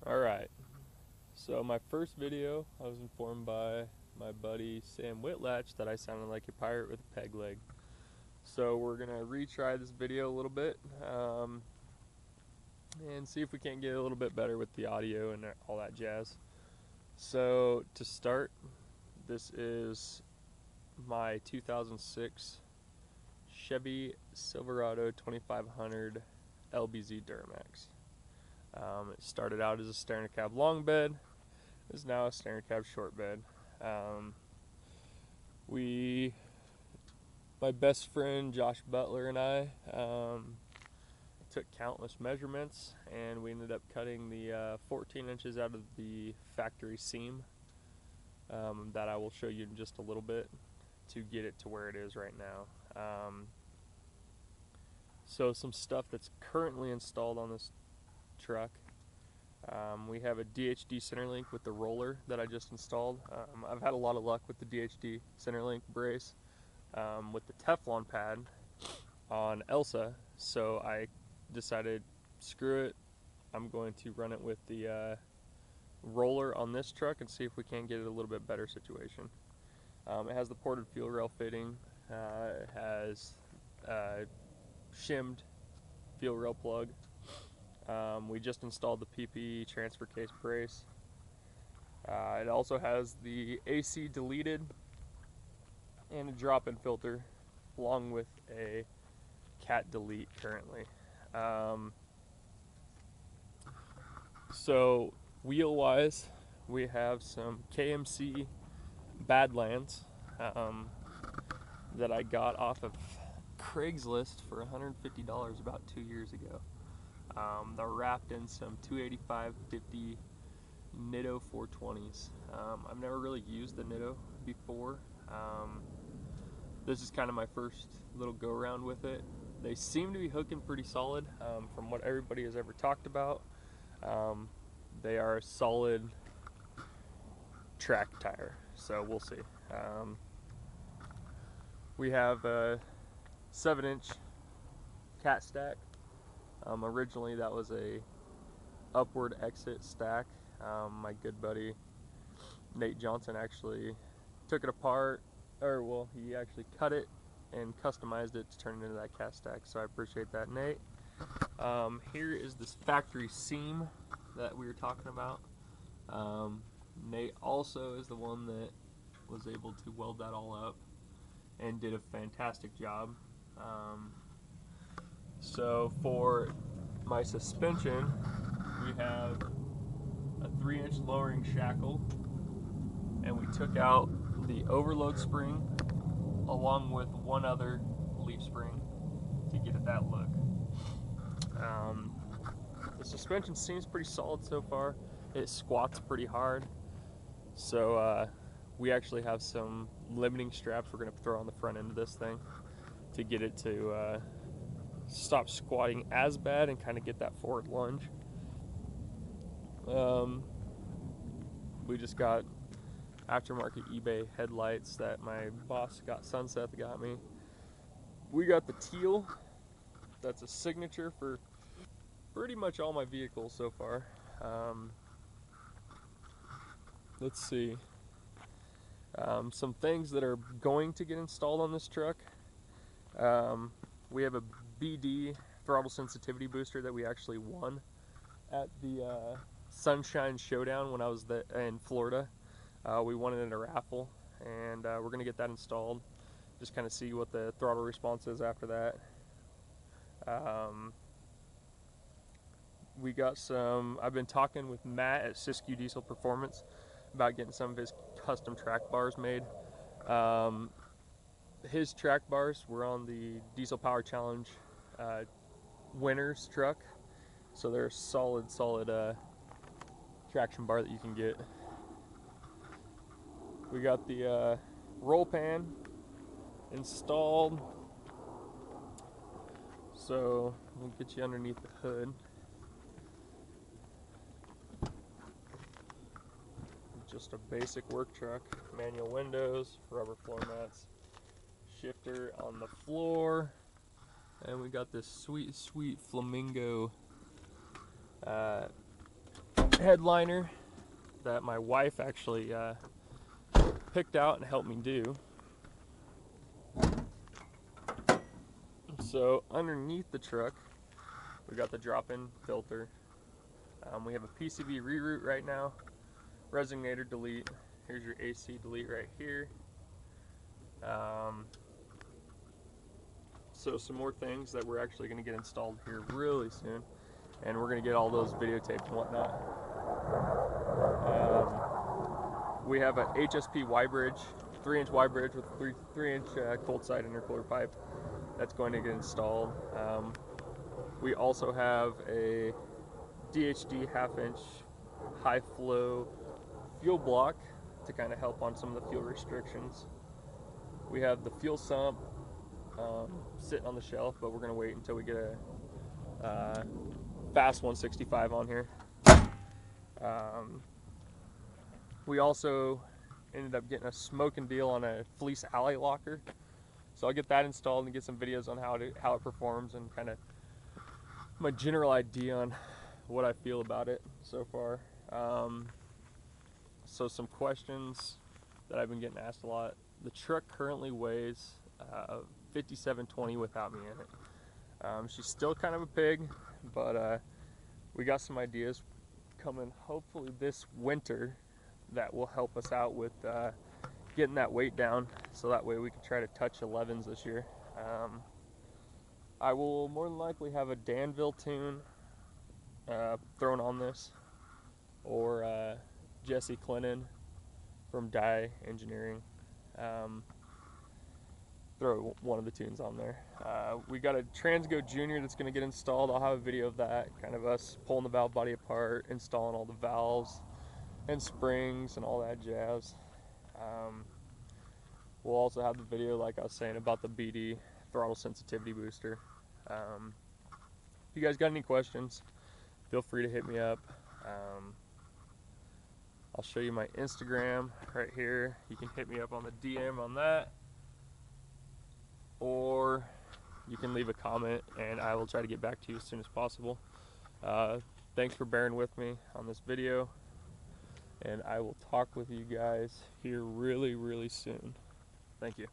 Alright, so my first video, I was informed by my buddy Sam Whitlatch that I sounded like a pirate with a peg leg. So we're going to retry this video a little bit and see if we can't get a little bit better with the audio and all that jazz. So to start, this is my 2006 Chevy Silverado 2500 LBZ Duramax. It started out as a stern cab long bed, is now a stern cab short bed. My best friend Josh Butler and I took countless measurements, and we ended up cutting the 14 inches out of the factory seam that I will show you in just a little bit to get it to where it is right now. So some stuff that's currently installed on this truck. We have a DHD Centerlink with the roller that I just installed. I've had a lot of luck with the DHD Centerlink Brace with the Teflon pad on Elsa, so I decided, screw it, I'm going to run it with the roller on this truck and see if we can't get it a little bit better situation. It has the ported fuel rail fitting, it has shimmed fuel rail plug. We just installed the PPE Transfer case brace. It also has the AC deleted and a drop-in filter, along with a cat delete currently. So wheel-wise, we have some KMC Badlands that I got off of Craigslist for $150 about 2 years ago. They're wrapped in some 285/50 nitto 420s. I've never really used the nitto before. This is kind of my first little go around with it. They seem to be hooking pretty solid from what everybody has ever talked about. They are a solid track tire, so we'll see. We have a 7-inch cat stack. Originally that was a upward exit stack. My good buddy Nate Johnson actually took it apart, he actually cut it and customized it to turn it into that cat stack, so I appreciate that, Nate. Here is this factory seam that we were talking about. Nate also is the one that was able to weld that all up and did a fantastic job. So for my suspension, we have a 3-inch lowering shackle, and we took out the overload spring along with one other leaf spring to get it that look. The suspension seems pretty solid so far. It squats pretty hard, so we actually have some limiting straps we're going to throw on the front end of this thing to get it to stop squatting as bad and kind of get that forward lunge. We just got aftermarket eBay headlights that my boss Sunset got me. We got the teal. That's a signature for pretty much all my vehicles so far. Let's see. Some things that are going to get installed on this truck. We have a BD throttle sensitivity booster that we actually won at the Sunshine Showdown when I was in Florida. We won it in a raffle, and we're going to get that installed. Just kind of see what the throttle response is after that. We got some, I've been talking with Matt at Siskiyou Diesel Performance about getting some of his custom track bars made. His track bars were on the Diesel Power Challenge winners truck, so they're a solid traction bar that you can get. We got the roll pan installed, so we'll get you underneath the hood. Just a basic work truck, manual windows, rubber floor mats, shifter on the floor, and we got this sweet flamingo headliner that my wife actually picked out and helped me do. So underneath the truck, we got the drop-in filter. We have a PCV Reroute right now, resonator delete. Here's your AC delete right here. So some more things that we're actually going to get installed here really soon, and we're going to get all those videotaped and whatnot. We have a HSP Y bridge, 3-inch Y bridge with 3-inch cold side intercooler pipe that's going to get installed. We also have a DHD 1/2-inch high flow fuel block to kind of help on some of the fuel restrictions. We have the fuel sump sitting on the shelf, but we're going to wait until we get a fast 165 on here. We also ended up getting a smoking deal on a fleece alley locker, so I'll get that installed and get some videos on how it performs and kind of my general idea on what I feel about it so far. So some questions that I've been getting asked a lot. The truck currently weighs 5720 without me in it. She's still kind of a pig, but we got some ideas coming hopefully this winter that will help us out with getting that weight down, so that way we can try to touch 11s this year. I will more than likely have a Danville tune thrown on this, or Jesse Clinton from Dye Engineering. Throw one of the tunes on there. We got a Transgo Junior that's going to get installed. I'll have a video of that, kind of us pulling the valve body apart, installing all the valves and springs and all that jazz. We'll also have the video, like I was saying, about the BD throttle sensitivity booster. If you guys got any questions, feel free to hit me up. I'll show you my Instagram right here. You can hit me up on the DM on that, or you can leave a comment and I will try to get back to you as soon as possible. Thanks for bearing with me on this video, and I will talk with you guys here really, really soon. Thank you.